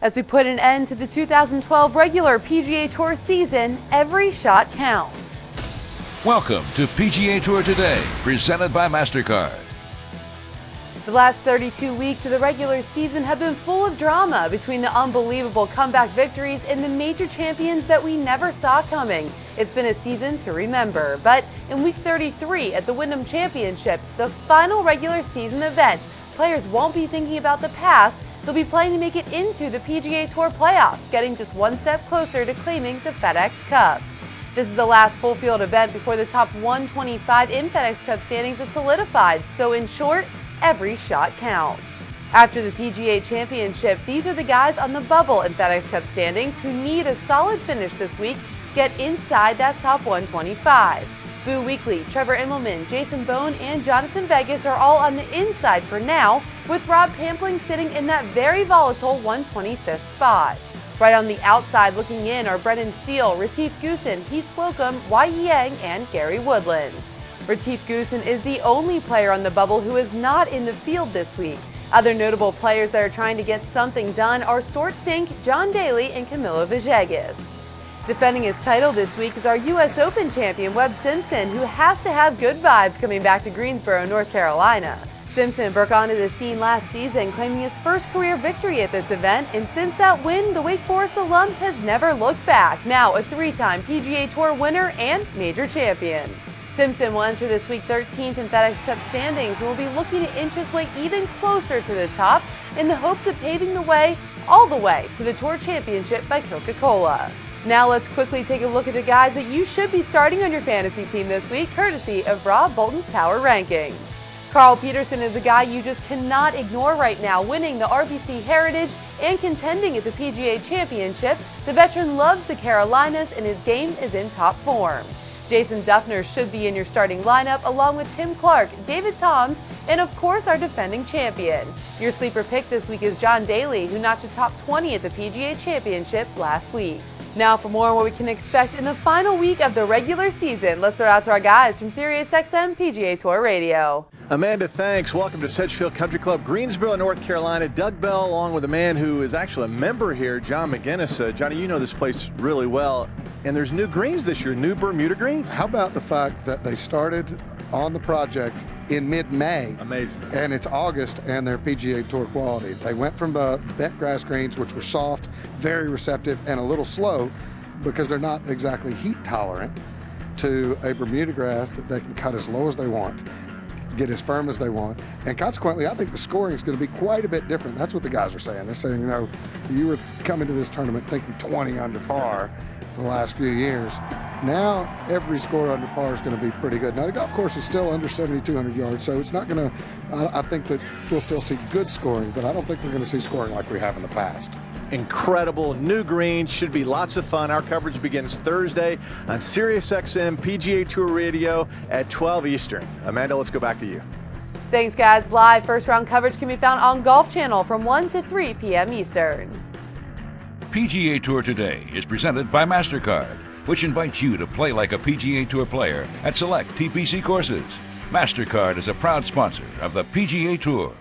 As we put an end to the 2012 regular PGA Tour season, every shot counts. Welcome to PGA Tour Today, presented by MasterCard. The last 32 weeks of the regular season have been full of drama between the unbelievable comeback victories and the major champions that we never saw coming. It's been a season to remember, but in week 33 at the Wyndham Championship, the final regular season event, players won't be thinking about the past. They'll be playing to make it into the PGA Tour playoffs, getting just one step closer to claiming the FedEx Cup. This is the last full field event before the top 125 in FedEx Cup standings is solidified, so in short, every shot counts. After the PGA Championship, these are the guys on the bubble in FedEx Cup standings who need a solid finish this week to get inside that top 125. Boo Weekley, Trevor Immelman, Jason Bone, and Jonathan Vegas are all on the inside for now, with Rob Pampling sitting in that very volatile 125th spot. Right on the outside looking in are Brendan Steele, Retief Goosen, Heath Slocum, Wai Yang, and Gary Woodland. Retief Goosen is the only player on the bubble who is not in the field this week. Other notable players that are trying to get something done are Stewart Cink, John Daly, and Camilo Villegas. Defending his title this week is our U.S. Open champion Webb Simpson, who has to have good vibes coming back to Greensboro, North Carolina. Simpson broke onto the scene last season, claiming his first career victory at this event, and since that win, the Wake Forest alum has never looked back, now a three-time PGA Tour winner and major champion. Simpson will enter this week 13th in FedEx Cup standings and will be looking to inch his way even closer to the top in the hopes of paving the way all the way to the Tour Championship by Coca-Cola. Now let's quickly take a look at the guys that you should be starting on your fantasy team this week, courtesy of Rob Bolton's Power Rankings. Carl Peterson is a guy you just cannot ignore right now, winning the RBC Heritage and contending at the PGA Championship. The veteran loves the Carolinas and his game is in top form. Jason Duffner should be in your starting lineup along with Tim Clark, David Toms, and of course our defending champion. Your sleeper pick this week is John Daly, who notched a top 20 at the PGA Championship last week. Now for more on what we can expect in the final week of the regular season, let's throw out to our guys from SiriusXM PGA Tour Radio. Amanda, thanks. Welcome to Sedgefield Country Club, Greensboro, North Carolina. Doug Bell, along with a man who is actually a member here, John McGinnis. Johnny, you know this place really well. And there's new greens this year, new Bermuda greens. How about the fact that they started on the project in mid-May? Amazing. And it's August, and they're PGA Tour quality. They went from the bent grass greens, which were soft, very receptive, and a little slow because they're not exactly heat tolerant, to a Bermuda grass that they can cut as low as they want, get as firm as they want. And consequently, I think the scoring is going to be quite a bit different. That's what the guys are saying. They're saying, you were coming to this tournament thinking 20 under par the last few years. Now every score under par is going to be pretty good. Now the golf course is still under 7,200 yards, so it's not going to, I think that we'll still see good scoring, but I don't think we're going to see scoring like we have in the past. Incredible new greens, should be lots of fun. Our coverage begins Thursday on SiriusXM PGA Tour Radio at 12 Eastern. Amanda, let's go back to you. Thanks guys. Live first round coverage can be found on Golf Channel from 1 to 3 p.m. Eastern. PGA Tour Today is presented by MasterCard, which invites you to play like a PGA Tour player at select TPC courses. MasterCard is a proud sponsor of the PGA Tour.